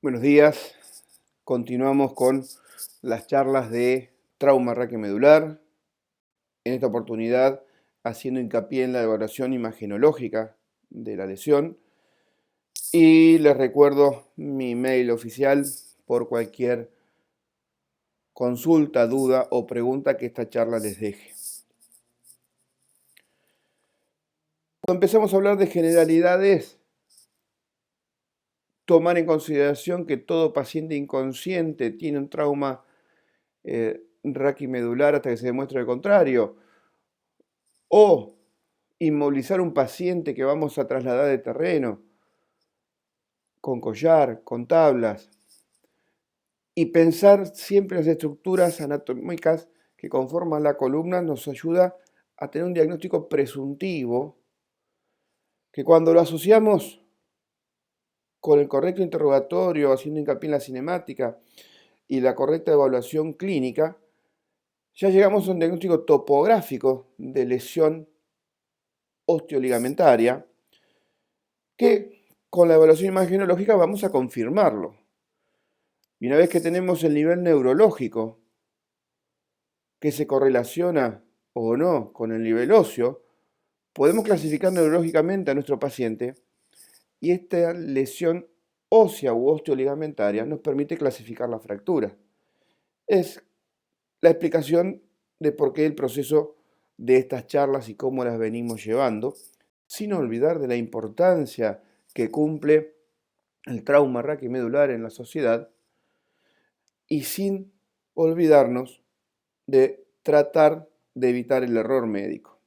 Buenos días, continuamos con las charlas de trauma raquiomedular, en esta oportunidad haciendo hincapié en la evaluación imagenológica de la lesión y les recuerdo mi mail oficial por cualquier consulta, duda o pregunta que esta charla les deje. Cuando empezamos a hablar de generalidades, tomar en consideración que todo paciente inconsciente tiene un trauma raquimedular hasta que se demuestre lo contrario, o inmovilizar un paciente que vamos a trasladar de terreno, con collar, con tablas, y pensar siempre en las estructuras anatómicas que conforman la columna nos ayuda a tener un diagnóstico presuntivo que cuando lo asociamos con el correcto interrogatorio, haciendo hincapié en la cinemática y la correcta evaluación clínica, ya llegamos a un diagnóstico topográfico de lesión osteoligamentaria que con la evaluación imagenológica vamos a confirmarlo. Y una vez que tenemos el nivel neurológico que se correlaciona o no con el nivel óseo, podemos clasificar neurológicamente a nuestro paciente y esta lesión ósea u osteoligamentaria nos permite clasificar la fractura. Es la explicación de por qué el proceso de estas charlas y cómo las venimos llevando, sin olvidar de la importancia que cumple el trauma raquimedular en la sociedad y sin olvidarnos de tratar de evitar el error médico.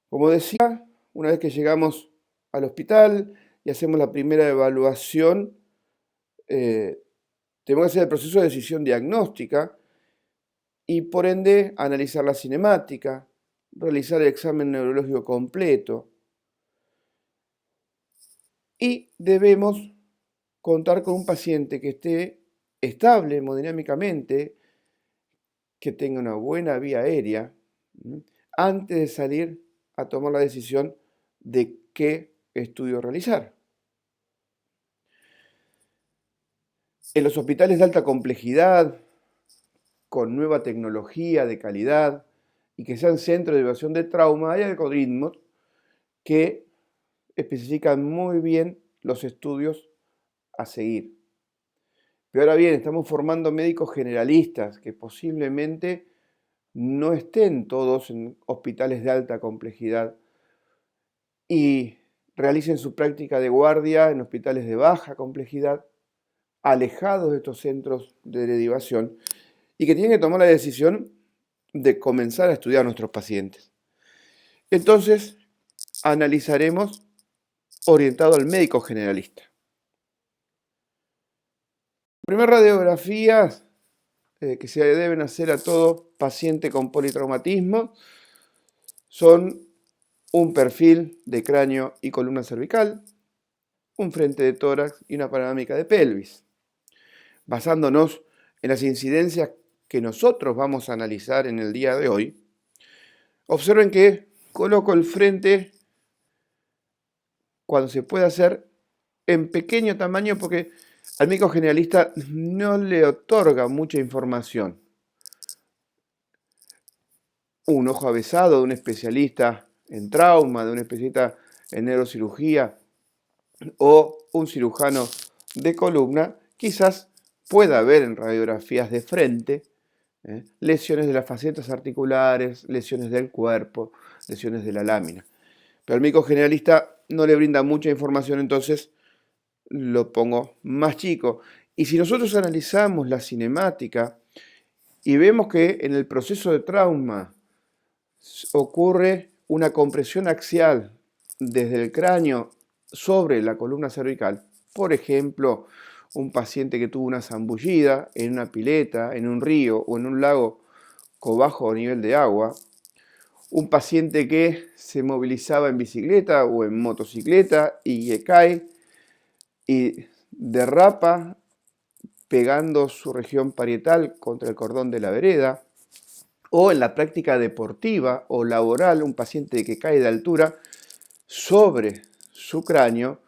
Como decía, una vez que llegamos al hospital y hacemos la primera evaluación, tenemos que hacer el proceso de decisión diagnóstica y por ende analizar la cinemática, realizar el examen neurológico completo y debemos contar con un paciente que esté estable hemodinámicamente, que tenga una buena vía aérea, antes de salir a tomar la decisión de qué estudio realizar. En los hospitales de alta complejidad, con nueva tecnología de calidad y que sean centros de evaluación de trauma, hay algoritmos que especifican muy bien los estudios a seguir. Pero ahora bien, estamos formando médicos generalistas que posiblemente no estén todos en hospitales de alta complejidad y realicen su práctica de guardia en hospitales de baja complejidad, alejados de estos centros de derivación, y que tienen que tomar la decisión de comenzar a estudiar a nuestros pacientes. Entonces, analizaremos orientado al médico generalista. La primera radiografía que se deben hacer a todo paciente con politraumatismo son un perfil de cráneo y columna cervical, un frente de tórax y una panorámica de pelvis. Basándonos en las incidencias que nosotros vamos a analizar en el día de hoy, observen que coloco el frente cuando se puede hacer en pequeño tamaño porque al médico generalista no le otorga mucha información. Un ojo avesado de un especialista en trauma, de un especialista en neurocirugía o un cirujano de columna, quizás pueda ver en radiografías de frente lesiones de las facetas articulares, lesiones del cuerpo, lesiones de la lámina. Pero al médico generalista no le brinda mucha información, entonces lo pongo más chico. Y si nosotros analizamos la cinemática y vemos que en el proceso de trauma ocurre una compresión axial desde el cráneo sobre la columna cervical, por ejemplo, un paciente que tuvo una zambullida en una pileta, en un río o en un lago con bajo nivel de agua, un paciente que se movilizaba en bicicleta o en motocicleta y que cae y derrapa pegando su región parietal contra el cordón de la vereda, o en la práctica deportiva o laboral, un paciente que cae de altura sobre su cráneo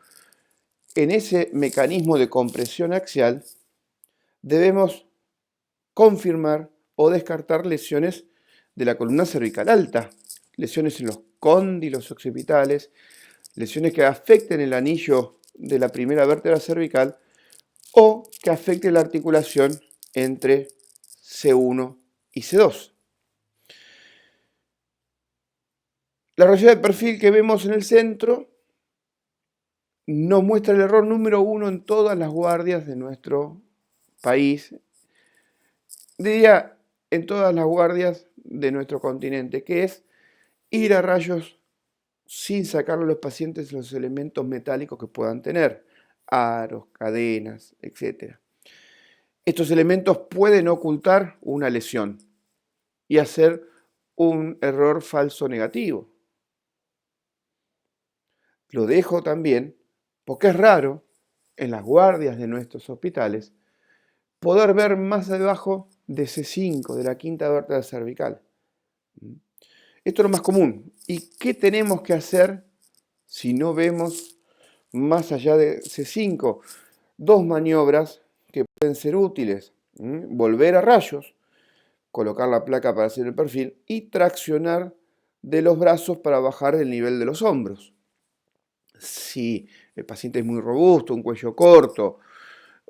en ese mecanismo de compresión axial debemos confirmar o descartar lesiones de la columna cervical alta, lesiones en los cóndilos occipitales, lesiones que afecten el anillo de la primera vértebra cervical o que afecten la articulación entre C1 y C2. La radiografía de perfil que vemos en el centro nos muestra el error número 1 en todas las guardias de nuestro país, diría en todas las guardias de nuestro continente, que es ir a rayos sin sacarle a los pacientes los elementos metálicos que puedan tener, aros, cadenas, etc. Estos elementos pueden ocultar una lesión y hacer un error falso negativo. Lo dejo también porque es raro en las guardias de nuestros hospitales poder ver más debajo de C5, de la quinta vértebra cervical. Esto es lo más común. ¿Y qué tenemos que hacer si no vemos más allá de C5? Dos maniobras que pueden ser útiles. Volver a rayos, colocar la placa para hacer el perfil y traccionar de los brazos para bajar el nivel de los hombros. Si el paciente es muy robusto, un cuello corto,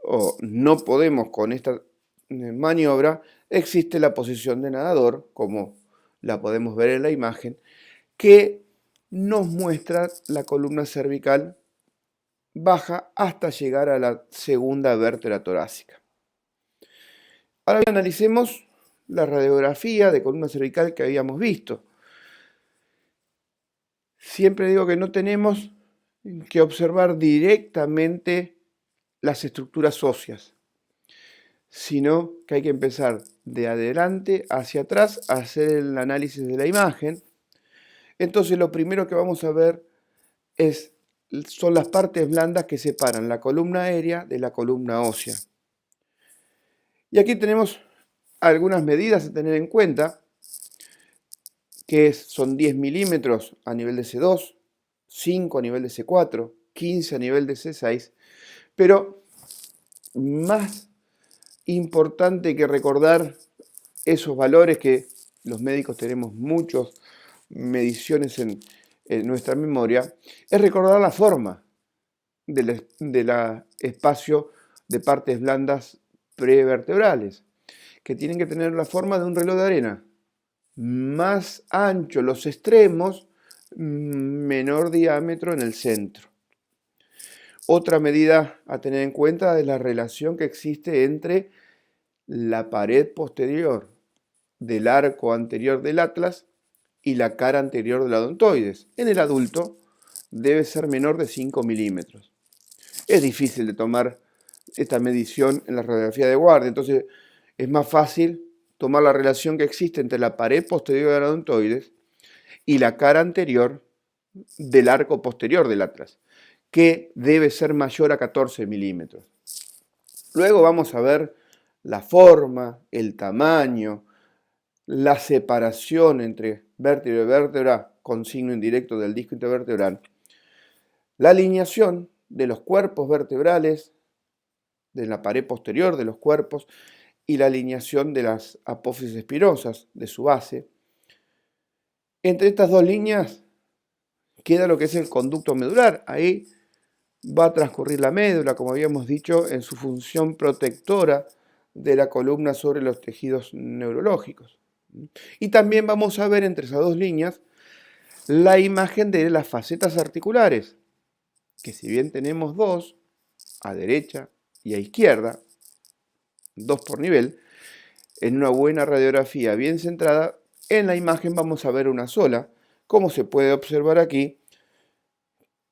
o no podemos con esta maniobra, existe la posición de nadador, como la podemos ver en la imagen, que nos muestra la columna cervical baja hasta llegar a la segunda vértebra torácica. Ahora bien, analicemos la radiografía de columna cervical que habíamos visto. Siempre digo que no tenemos que observar directamente las estructuras óseas, sino que hay que empezar de adelante hacia atrás a hacer el análisis de la imagen. Entonces lo primero que vamos a ver son las partes blandas que separan la columna aérea de la columna ósea. Y aquí tenemos algunas medidas a tener en cuenta, que son 10 milímetros a nivel de C2, 5 a nivel de C4, 15 a nivel de C6, pero más importante que recordar esos valores, que los médicos tenemos muchas mediciones en nuestra memoria, es recordar la forma del espacio de partes blandas prevertebrales, que tienen que tener la forma de un reloj de arena. Más ancho los extremos, menor diámetro en el centro. Otra medida a tener en cuenta es la relación que existe entre la pared posterior del arco anterior del atlas y la cara anterior del odontoides. En el adulto debe ser menor de 5 milímetros. Es difícil de tomar esta medición en la radiografía de guardia, entonces es más fácil tomar la relación que existe entre la pared posterior del odontoides y la cara anterior del arco posterior del atlas, que debe ser mayor a 14 milímetros. Luego vamos a ver la forma, el tamaño, la separación entre vértebra y vértebra con signo indirecto del disco intervertebral, la alineación de los cuerpos vertebrales, de la pared posterior de los cuerpos, y la alineación de las apófisis espinosas de su base. Entre estas dos líneas queda lo que es el conducto medular. Ahí va a transcurrir la médula, como habíamos dicho, en su función protectora de la columna sobre los tejidos neurológicos. Y también vamos a ver entre esas dos líneas la imagen de las facetas articulares, que si bien tenemos dos, a derecha y a izquierda, dos por nivel, en una buena radiografía bien centrada, en la imagen vamos a ver una sola, como se puede observar aquí,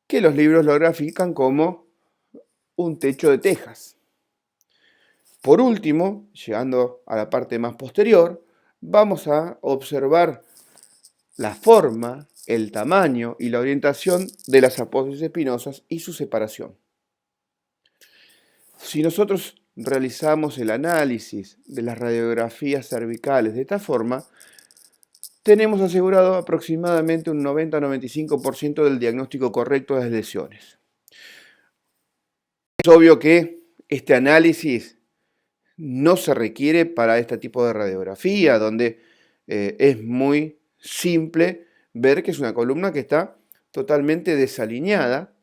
que los libros lo grafican como un techo de tejas. Por último, llegando a la parte más posterior, vamos a observar la forma, el tamaño y la orientación de las apófisis espinosas y su separación. Si nosotros realizamos el análisis de las radiografías cervicales de esta forma, tenemos asegurado aproximadamente un 90-95% del diagnóstico correcto de las lesiones. Es obvio que este análisis no se requiere para este tipo de radiografía, donde es muy simple ver que es una columna que está totalmente desalineada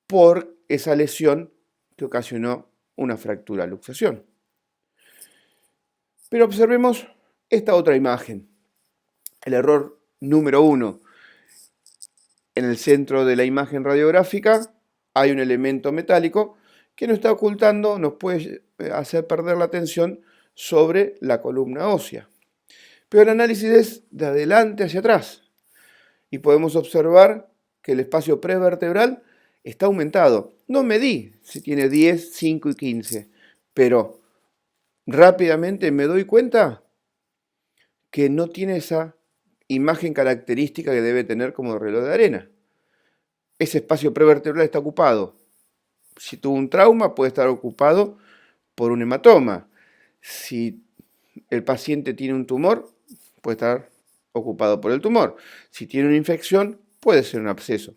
por esa lesión que ocasionó una fractura luxación. Pero observemos esta otra imagen. El error número 1. En el centro de la imagen radiográfica hay un elemento metálico que nos está ocultando, nos puede hacer perder la atención sobre la columna ósea. Pero el análisis es de adelante hacia atrás y podemos observar que el espacio prevertebral está aumentado. No medí si tiene 10, 5 y 15, pero rápidamente me doy cuenta que no tiene esa imagen característica que debe tener como reloj de arena. Ese espacio prevertebral está ocupado. Si tuvo un trauma, puede estar ocupado por un hematoma. Si el paciente tiene un tumor, puede estar ocupado por el tumor. Si tiene una infección, puede ser un absceso.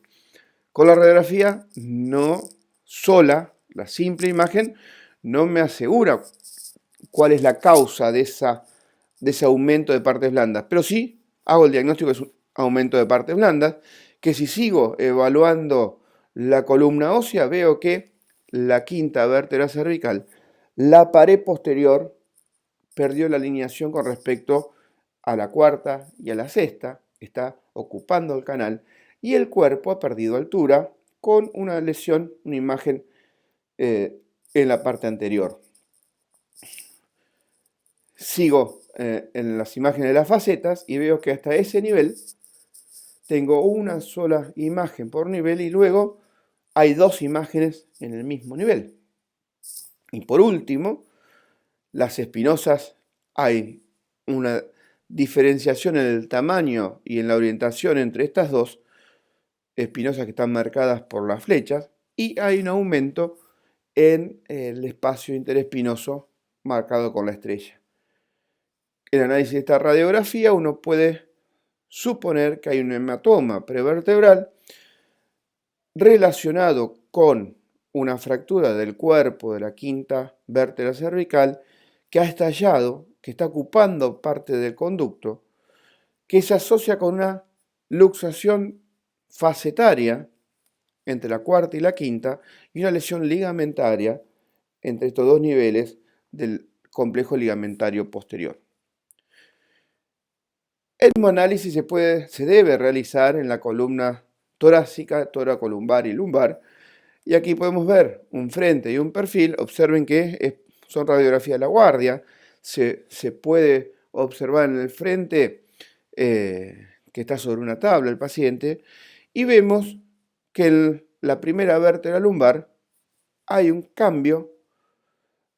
Con la radiografía no sola, la simple imagen, no me asegura cuál es la causa de ese aumento de partes blandas, pero sí hago el diagnóstico de un aumento de partes blandas, que si sigo evaluando la columna ósea, veo que la quinta vértebra cervical, la pared posterior, perdió la alineación con respecto a la cuarta y a la sexta, está ocupando el canal, y el cuerpo ha perdido altura con una lesión, una imagen en la parte anterior. Sigo en las imágenes de las facetas y veo que hasta ese nivel tengo una sola imagen por nivel y luego hay dos imágenes en el mismo nivel. Y por último, las espinosas, hay una diferenciación en el tamaño y en la orientación entre estas dos espinosas que están marcadas por las flechas y hay un aumento en el espacio interespinoso marcado con la estrella. En el análisis de esta radiografía uno puede suponer que hay un hematoma prevertebral relacionado con una fractura del cuerpo de la quinta vértebra cervical que ha estallado, que está ocupando parte del conducto, que se asocia con una luxación facetaria entre la cuarta y la quinta y una lesión ligamentaria entre estos dos niveles del complejo ligamentario posterior. El mismo análisis se debe realizar en la columna torácica, toracolumbar y lumbar. Y aquí podemos ver un frente y un perfil. Observen que son radiografías de la guardia. Se puede observar en el frente que está sobre una tabla el paciente. Y vemos que en la primera vértebra lumbar hay un cambio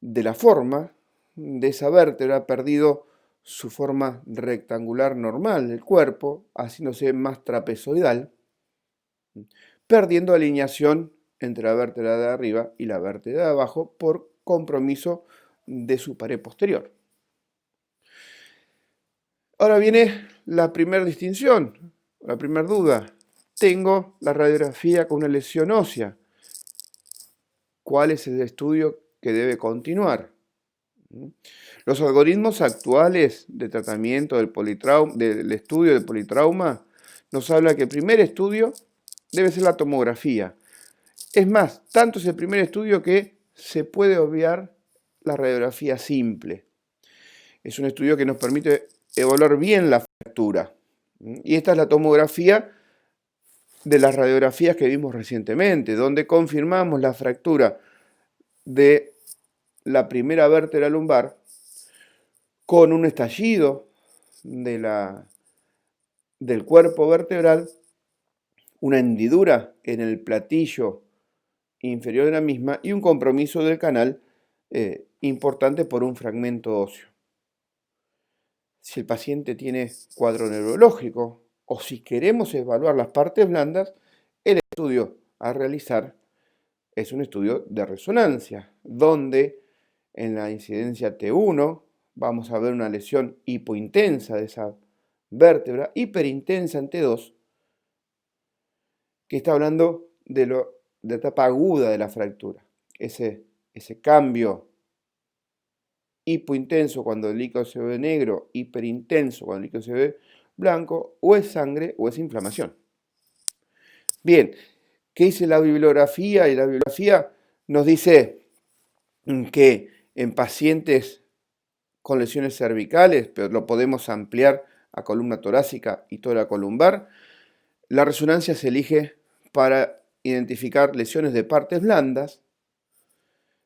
de la forma de esa vértebra, ha perdido su forma rectangular normal del cuerpo, haciéndose más trapezoidal, perdiendo alineación entre la vértebra de arriba y la vértebra de abajo por compromiso de su pared posterior. Ahora viene la primera distinción, la primera duda. Tengo la radiografía con una lesión ósea. ¿Cuál es el estudio que debe continuar? Los algoritmos actuales de tratamiento del estudio del politrauma nos habla que el primer estudio debe ser la tomografía. Es más, tanto es el primer estudio que se puede obviar la radiografía simple. Es un estudio que nos permite evaluar bien la fractura. Y esta es la tomografía de las radiografías que vimos recientemente, donde confirmamos la fractura de la primera vértebra lumbar con un estallido del cuerpo vertebral, una hendidura en el platillo inferior de la misma y un compromiso del canal importante por un fragmento óseo. Si el paciente tiene cuadro neurológico o si queremos evaluar las partes blandas, el estudio a realizar es un estudio de resonancia, donde en la incidencia T1 vamos a ver una lesión hipointensa de esa vértebra, hiperintensa en T2, que está hablando de de etapa aguda de la fractura. Ese cambio hipointenso cuando el líquido se ve negro, hiperintenso cuando el líquido se ve blanco, o es sangre o es inflamación. Bien, ¿qué dice la bibliografía? Y la bibliografía nos dice que en pacientes con lesiones cervicales, pero lo podemos ampliar a columna torácica y tórax columbar, la resonancia se elige para identificar lesiones de partes blandas,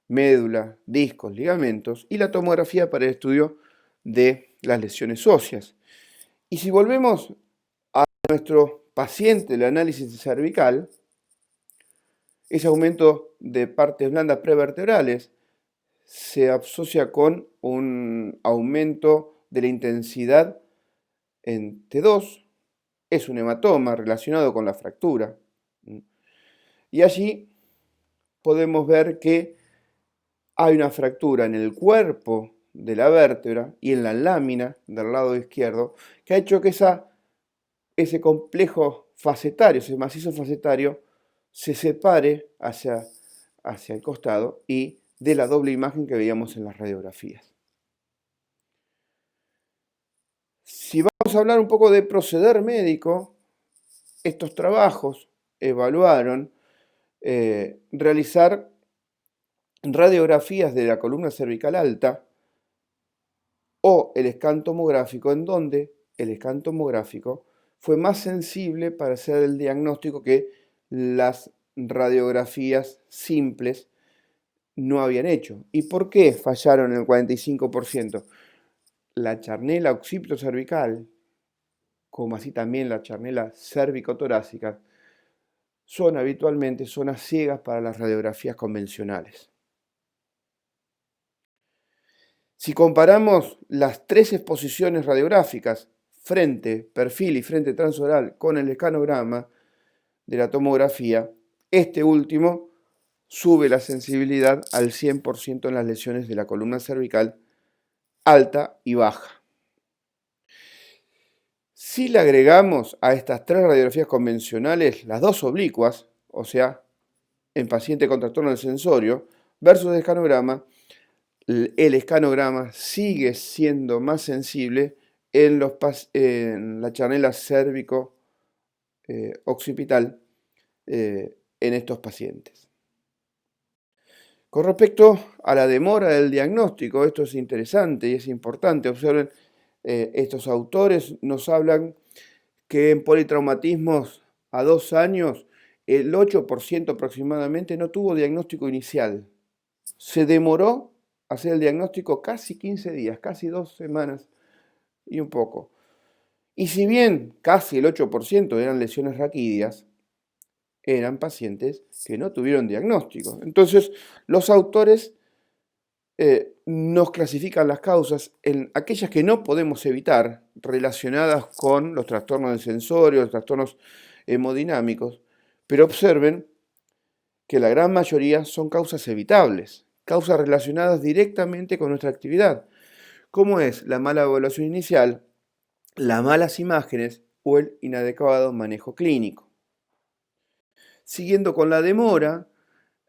médula, discos, ligamentos, y la tomografía para el estudio de las lesiones óseas. Y si volvemos a nuestro paciente, el análisis cervical, ese aumento de partes blandas prevertebrales se asocia con un aumento de la intensidad en T2, es un hematoma relacionado con la fractura. Y allí podemos ver que hay una fractura en el cuerpo de la vértebra y en la lámina del lado izquierdo que ha hecho que ese complejo facetario, ese macizo facetario, se separe hacia el costado y de la doble imagen que veíamos en las radiografías. Si vamos a hablar un poco de proceder médico, estos trabajos evaluaron realizar radiografías de la columna cervical alta o el escáner tomográfico, en donde el escáner tomográfico fue más sensible para hacer el diagnóstico que las radiografías simples no habían hecho. ¿Y por qué fallaron el 45%? La charnela occipitocervical, como así también la charnela cervicotorácica, son habitualmente zonas ciegas para las radiografías convencionales. Si comparamos las tres exposiciones radiográficas, frente, perfil y frente transoral, con el escanograma de la tomografía, este último sube la sensibilidad al 100% en las lesiones de la columna cervical alta y baja. Si le agregamos a estas tres radiografías convencionales las dos oblicuas, o sea, en paciente con trastorno del sensorio, versus el escanograma, el escanograma sigue siendo más sensible en la charnela cérvico-occipital en estos pacientes. Con respecto a la demora del diagnóstico, esto es interesante y es importante. Observen, estos autores nos hablan que en politraumatismos a 2 años, el 8% aproximadamente no tuvo diagnóstico inicial. Se demoró hacer el diagnóstico casi 15 días, casi 2 semanas y un poco. Y si bien casi el 8% eran lesiones raquídeas, eran pacientes que no tuvieron diagnóstico. Entonces, los autores nos clasifican las causas en aquellas que no podemos evitar, relacionadas con los trastornos del sensorio, los trastornos hemodinámicos, pero observen que la gran mayoría son causas evitables, causas relacionadas directamente con nuestra actividad, como es la mala evaluación inicial, las malas imágenes o el inadecuado manejo clínico. Siguiendo con la demora,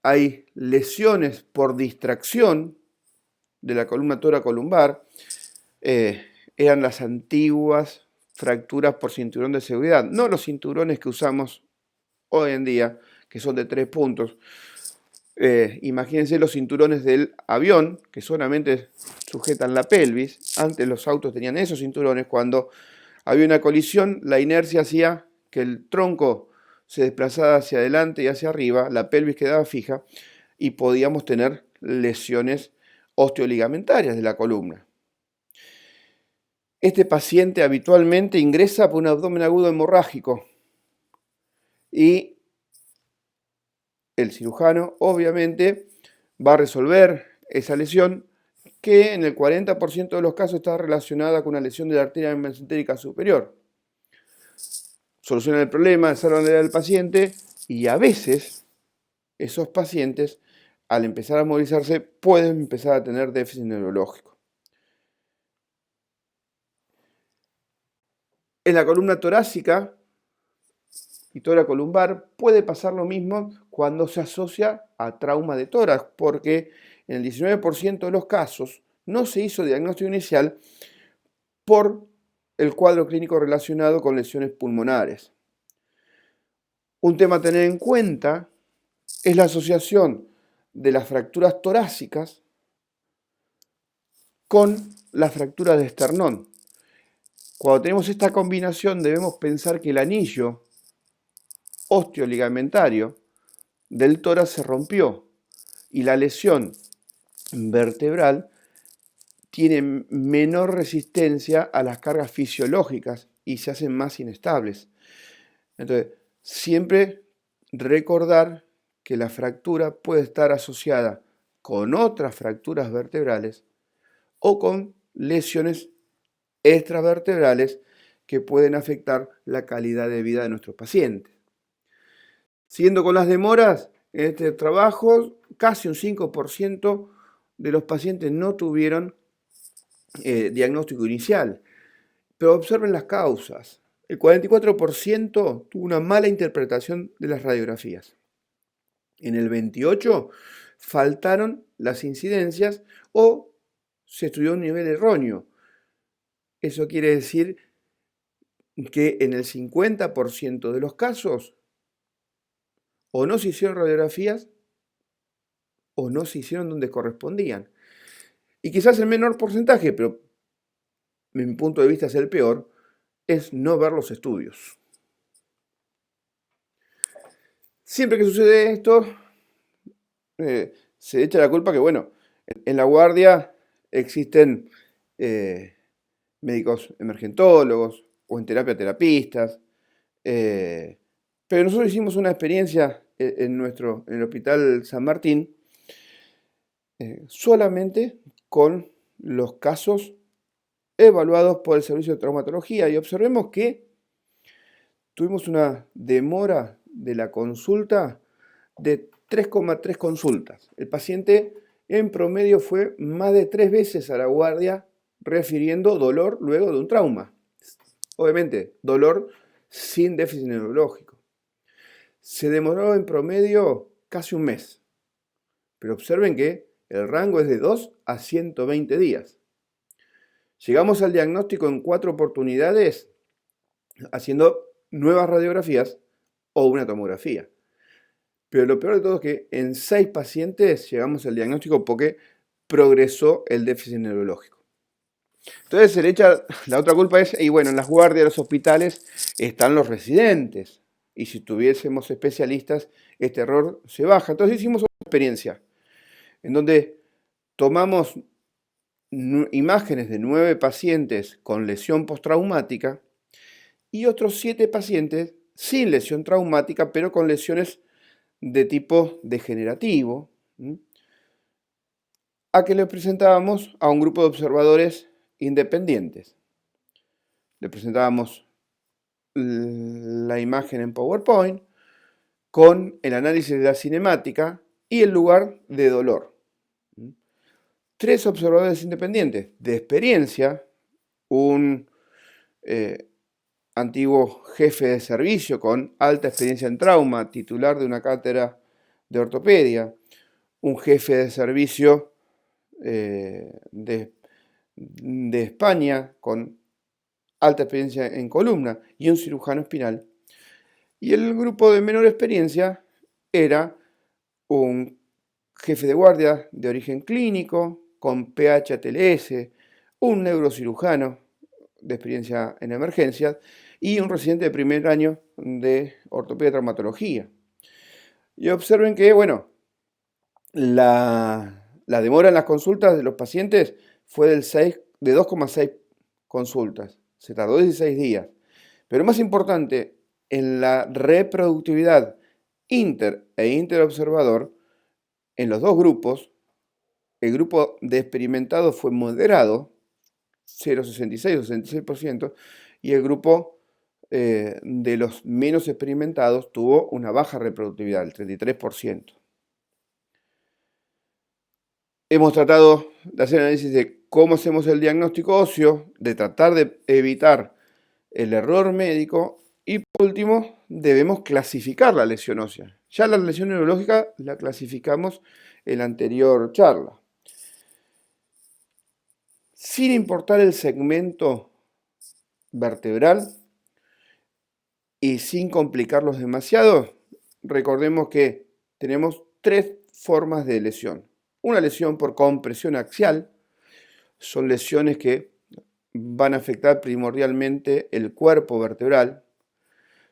hay lesiones por distracción de la columna toracolumbar, eran las antiguas fracturas por cinturón de seguridad, no los cinturones que usamos hoy en día, que son de 3 puntos. Imagínense los cinturones del avión, que solamente sujetan la pelvis. Antes los autos tenían esos cinturones. Cuando había una colisión, la inercia hacía que el tronco se desplazara hacia adelante y hacia arriba, la pelvis quedaba fija y podíamos tener lesiones osteoligamentarias de la columna. Este paciente habitualmente ingresa por un abdomen agudo hemorrágico y el cirujano obviamente va a resolver esa lesión, que en el 40% de los casos está relacionada con una lesión de la arteria mesentérica superior. Soluciona el problema, salva la vida del paciente, y a veces esos pacientes, al empezar a movilizarse, pueden empezar a tener déficit neurológico. En la columna torácica, y toracolumbar, puede pasar lo mismo cuando se asocia a trauma de tórax, porque en el 19% de los casos no se hizo diagnóstico inicial por el cuadro clínico relacionado con lesiones pulmonares. Un tema a tener en cuenta es la asociación de las fracturas torácicas con las fracturas de esternón. Cuando tenemos esta combinación debemos pensar que el anillo osteoligamentario del tórax se rompió y la lesión vertebral tiene menor resistencia a las cargas fisiológicas y se hacen más inestables. Entonces, siempre recordar que la fractura puede estar asociada con otras fracturas vertebrales o con lesiones extravertebrales que pueden afectar la calidad de vida de nuestros pacientes. Siguiendo con las demoras, en este trabajo casi un 5% de los pacientes no tuvieron diagnóstico inicial, pero observen las causas. El 44% tuvo una mala interpretación de las radiografías. En el 28% faltaron las incidencias o se estudió a un nivel erróneo. Eso quiere decir que en el 50% de los casos o no se hicieron radiografías o no se hicieron donde correspondían. Y quizás el menor porcentaje, pero mi punto de vista es el peor, es no ver los estudios. Siempre que sucede esto, se echa la culpa que, bueno, en la guardia existen médicos emergentólogos o en terapia terapistas, pero nosotros hicimos una experiencia en el Hospital San Martín solamente con los casos evaluados por el servicio de traumatología y observemos que tuvimos una demora de la consulta de 3,3 consultas. El paciente en promedio fue más de 3 veces a la guardia refiriendo dolor luego de un trauma. Obviamente, dolor sin déficit neurológico. Se demoró en promedio casi un mes. Pero observen que el rango es de 2 a 120 días. Llegamos al diagnóstico en 4 oportunidades haciendo nuevas radiografías o una tomografía. Pero lo peor de todo es que en 6 pacientes llegamos al diagnóstico porque progresó el déficit neurológico. Entonces se le echa, la otra culpa es, y bueno, en las guardias de los hospitales están los residentes. Y si tuviésemos especialistas, este error se baja. Entonces hicimos una experiencia en donde tomamos imágenes de 9 pacientes con lesión postraumática y otros 7 pacientes sin lesión traumática, pero con lesiones de tipo degenerativo, a que le presentábamos a un grupo de observadores independientes. Le presentábamos la imagen en PowerPoint con el análisis de la cinemática y el lugar de dolor. 3 observadores independientes de experiencia, un antiguo jefe de servicio con alta experiencia en trauma, titular de una cátedra de ortopedia, un jefe de servicio de España con alta experiencia en columna y un cirujano espinal. Y el grupo de menor experiencia era un jefe de guardia de origen clínico con PH-ATLS, un neurocirujano de experiencia en emergencias y un residente de primer año de ortopedia y traumatología. Y observen que, bueno, la demora en las consultas de los pacientes fue de 2,6 consultas. Se tardó 16 días. Pero más importante, en la reproductividad inter e interobservador, en los dos grupos, el grupo de experimentados fue moderado, 0,66 o 66%, y el grupo de los menos experimentados tuvo una baja reproductividad, el 33%. Hemos tratado de hacer análisis de cómo hacemos el diagnóstico óseo, de tratar de evitar el error médico y por último debemos clasificar la lesión ósea. Ya la lesión neurológica la clasificamos en la anterior charla. Sin importar el segmento vertebral y sin complicarlos demasiado, recordemos que tenemos tres formas de lesión. Una lesión por compresión axial, son lesiones que van a afectar primordialmente el cuerpo vertebral.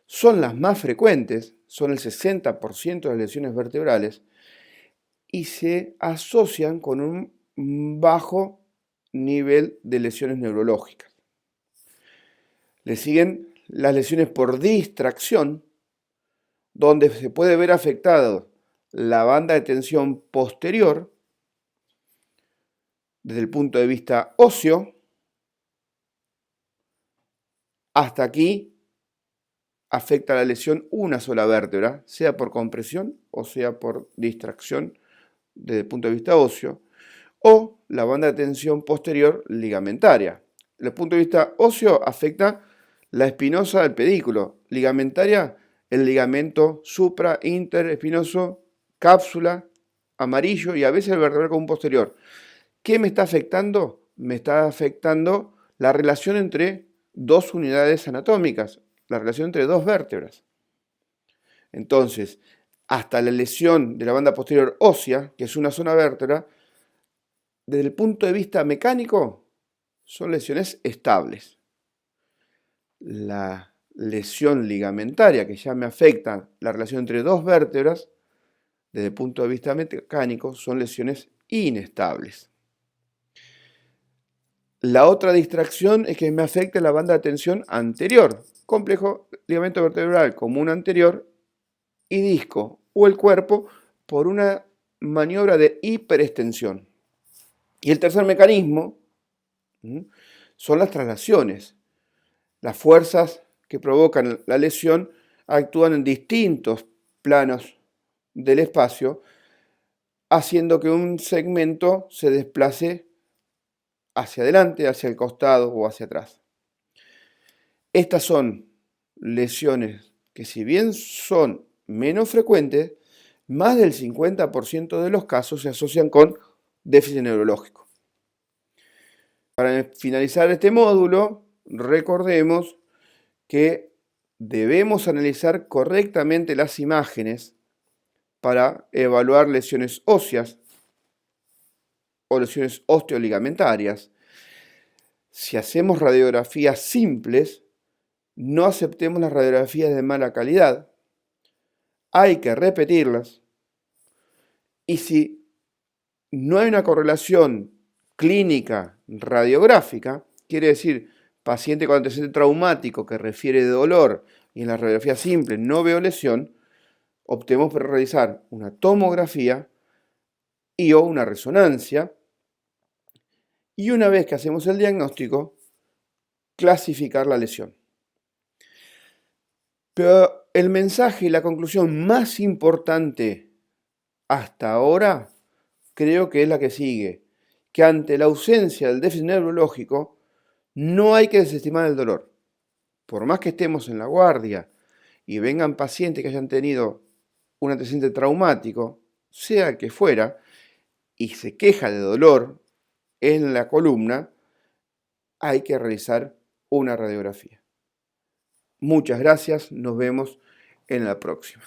Son las más frecuentes, son el 60% de las lesiones vertebrales y se asocian con un bajo nivel de lesiones neurológicas. Le siguen las lesiones por distracción, donde se puede ver afectado la banda de tensión posterior desde el punto de vista óseo. Hasta aquí afecta la lesión una sola vértebra, sea por compresión o sea por distracción desde el punto de vista óseo, o la banda de tensión posterior ligamentaria. Desde el punto de vista óseo afecta la espinosa del pedículo, ligamentaria el ligamento supra, interespinoso, cápsula, amarillo y a veces el vertebral común posterior. ¿Qué me está afectando? Me está afectando la relación entre dos unidades anatómicas, la relación entre dos vértebras. Entonces, hasta la lesión de la banda posterior ósea, que es una sola vértebra, desde el punto de vista mecánico, son lesiones estables. La lesión ligamentaria, que ya me afecta la relación entre dos vértebras, desde el punto de vista mecánico, son lesiones inestables. La otra distracción es que me afecta la banda de tensión anterior, complejo ligamento vertebral común anterior y disco, o el cuerpo por una maniobra de hiperextensión. Y el tercer mecanismo son las traslaciones. Las fuerzas que provocan la lesión actúan en distintos planos del espacio, haciendo que un segmento se desplace hacia adelante, hacia el costado o hacia atrás. Estas son lesiones que, si bien son menos frecuentes, más del 50% de los casos se asocian con déficit neurológico. Para finalizar este módulo, recordemos que debemos analizar correctamente las imágenes para evaluar lesiones óseas o lesiones osteoligamentarias. Si hacemos radiografías simples, no aceptemos las radiografías de mala calidad. Hay que repetirlas. Y si no hay una correlación clínica radiográfica, quiere decir paciente con antecedente traumático que refiere de dolor y en la radiografía simple no veo lesión, optemos por realizar una tomografía y o una resonancia. Y una vez que hacemos el diagnóstico, clasificar la lesión. Pero el mensaje y la conclusión más importante hasta ahora creo que es la que sigue, que ante la ausencia del déficit neurológico no hay que desestimar el dolor. Por más que estemos en la guardia y vengan pacientes que hayan tenido un antecedente traumático, sea que fuera, y se queja de dolor en la columna, hay que realizar una radiografía. Muchas gracias, nos vemos en la próxima.